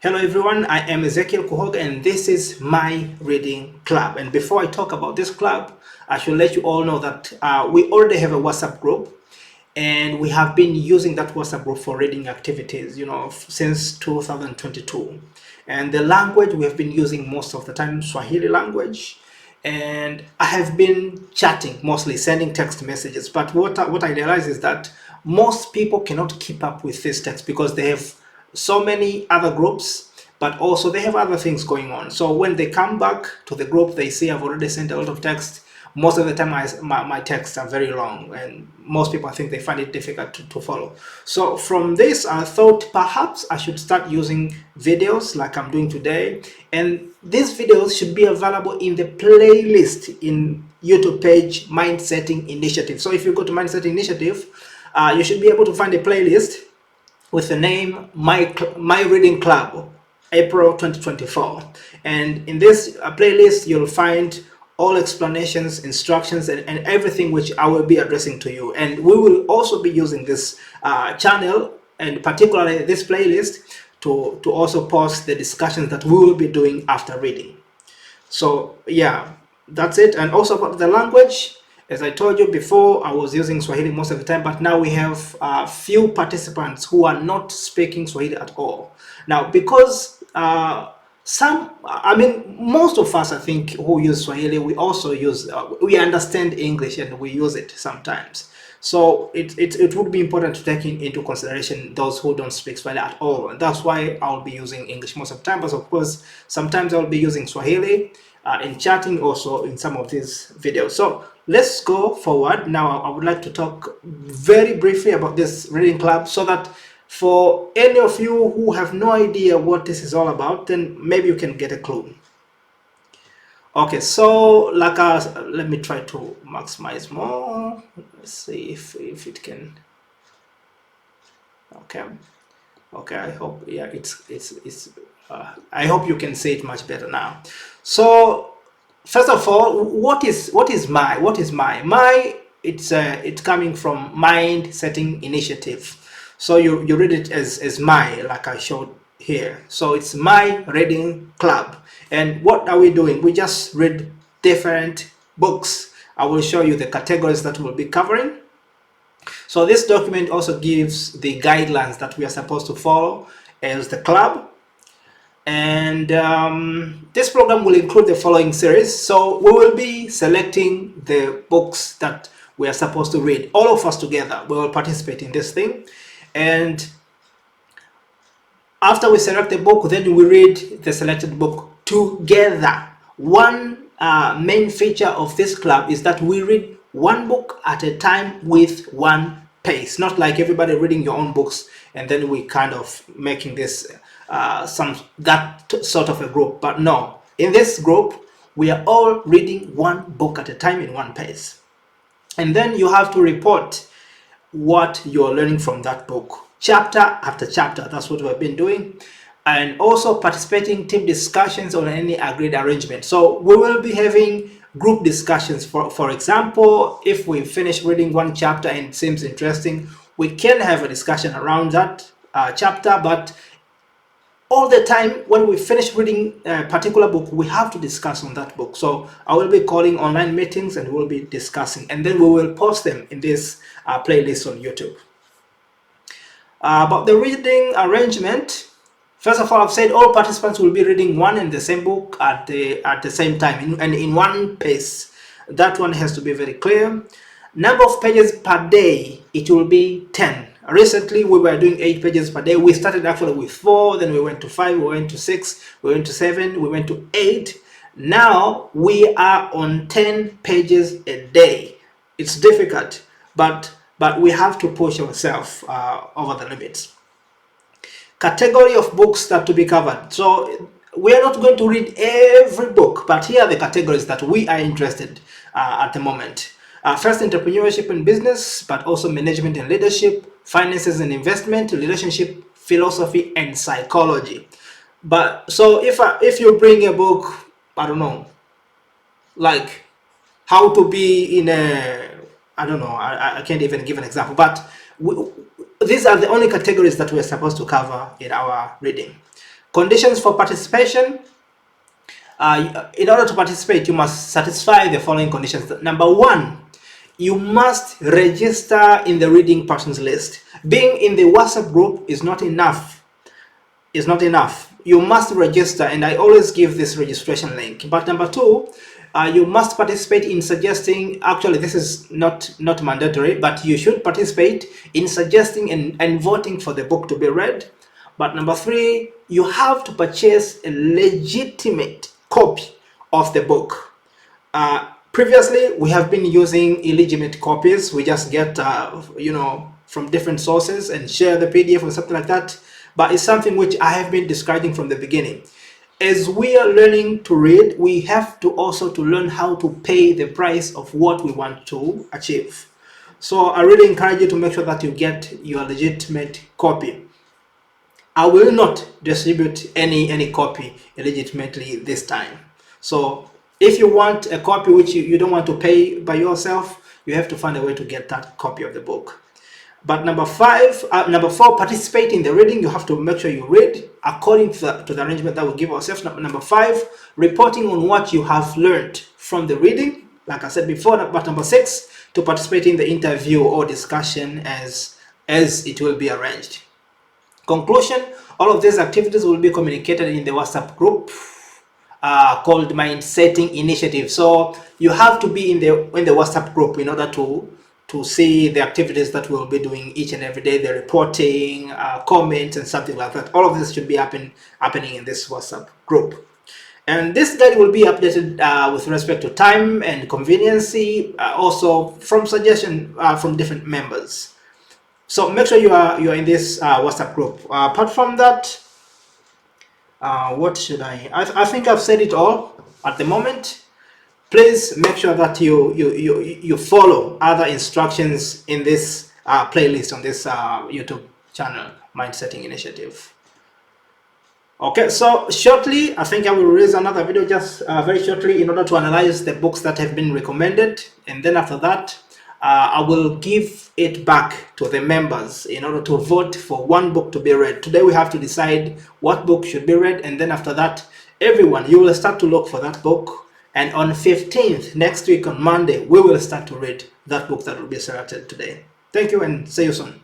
Hello everyone, I am Ezekiel Kuhoga and this is my reading club. And before I talk about this club, I should let you all know that we already have a WhatsApp group and we have been using that WhatsApp group for reading activities, since 2022. And the language we have been using most of the time, Swahili language. And I have been chatting, mostly sending text messages. But what I realize is that most people cannot keep up with this text because they have so many other groups, but also they have other things going on. So when they come back to the group, they see I've already sent a lot of text. Most of the time my texts are very long and most people, I think, they find it difficult to follow. So from this, I thought perhaps I should start using videos like I'm doing today, and these videos should be available in the playlist in YouTube page Mind Setting Initiative. So if you go to Mind Setting Initiative, you should be able to find a playlist with the name My Reading Club April 2024, and in this playlist you'll find all explanations, instructions, and everything which I will be addressing to you. And we will also be using this channel, and particularly this playlist, to also post the discussions that we will be doing after reading. So yeah, that's it. And also about the language, as I told you before, I was using Swahili most of the time, but now we have a few participants who are not speaking Swahili at all. Now, because most of us, I think, who use Swahili, we also use, we understand English and we use it sometimes. So it would be important to take into consideration those who don't speak Swahili at all. And that's why I'll be using English most of the time. But of course, sometimes I'll be using Swahili in chatting, also in some of these videos. So let's go forward. Now I would like to talk very briefly about this reading club, so that for any of you who have no idea what this is all about, then maybe you can get a clue. Okay, so let me try to maximize more. Let's see if it can. Okay, I hope, yeah, it's I hope you can see it much better now. So first of all, what is my it's coming from Mind Setting Initiative. So you read it as my, like I showed here. So it's My Reading Club. And what are we doing? We just read different books. I will show you the categories that we'll be covering. So this document also gives the guidelines that we are supposed to follow as the club. And this program will include the following series. So we will be selecting the books that we are supposed to read. All of us together, we will participate in this thing. And after we select the book, then we read the selected book together. One main feature of this club is that we read one book at a time with one pace, not like everybody reading your own books and then we kind of making this that sort of a group. But no, in this group we are all reading one book at a time in one pace, and then you have to report what you're learning from that book, chapter after chapter. That's what we've been doing. And also participating team discussions on any agreed arrangement. So we will be having group discussions. For example, if we finish reading one chapter and it seems interesting, we can have a discussion around that chapter. But all the time when we finish reading a particular book, we have to discuss on that book. So I will be calling online meetings and we'll be discussing, and then we will post them in this playlist on YouTube. About the reading arrangement, first of all, I've said all participants will be reading one and the same book at the same time and in one pace. That one has to be very clear. Number of pages per day, it will be 10. Recently we were doing 8 pages per day. We started actually with 4, then we went to 5, we went to 6, we went to 7, we went to 8. Now we are on 10 pages a day. It's difficult, but we have to push ourselves over the limits. Category of books that to be covered. So we are not going to read every book, but here are the categories that we are interested at the moment. First, entrepreneurship and business, but also management and leadership, finances and investment, relationship, philosophy, and psychology. But so if you bring a book, I don't know, like how to be in a, I don't know, I can't even give an example, but these are the only categories that we're supposed to cover in our reading. Conditions for participation. In order to participate, you must satisfy the following conditions. Number one, you must register in the reading partners list. Being in the WhatsApp group is not enough. Is not enough. You must register, and I always give this registration link. But number two, you must participate in suggesting, actually this is not mandatory, but you should participate in suggesting and voting for the book to be read. But number three, you have to purchase a legitimate copy of the book. Previously, we have been using illegitimate copies. We just get, from different sources and share the PDF or something like that. But it's something which I have been discouraging from the beginning. As we are learning to read, we have to also to learn how to pay the price of what we want to achieve. So I really encourage you to make sure that you get your legitimate copy. I will not distribute any copy illegitimately this time. So if you want a copy which you don't want to pay by yourself, you have to find a way to get that copy of the book. But number four, participate in the reading. You have to make sure you read according to the arrangement that we give ourselves. Number five, reporting on what you have learned from the reading, like I said before. But number six, to participate in the interview or discussion as it will be arranged. Conclusion, all of these activities will be communicated in the WhatsApp group called Mind Setting Initiative. So you have to be in the WhatsApp group in order to see the activities that we'll be doing each and every day, the reporting, comments, and something like that. All of this should be happening in this WhatsApp group. And this guide will be updated with respect to time and conveniency, also from suggestion from different members. So make sure you are in this WhatsApp group. Apart from that, what should I think I've said it all at the moment. Please make sure that you follow other instructions in this playlist on this YouTube channel, Mind Setting Initiative. Okay, so shortly, I think I will release another video just very shortly in order to analyze the books that have been recommended, and then after that, I will give it back to the members in order to vote for one book to be read. Today we have to decide what book should be read, and then after that, everyone, you will start to look for that book. And on 15th, next week on Monday, we will start to read that book that will be selected today. Thank you and see you soon.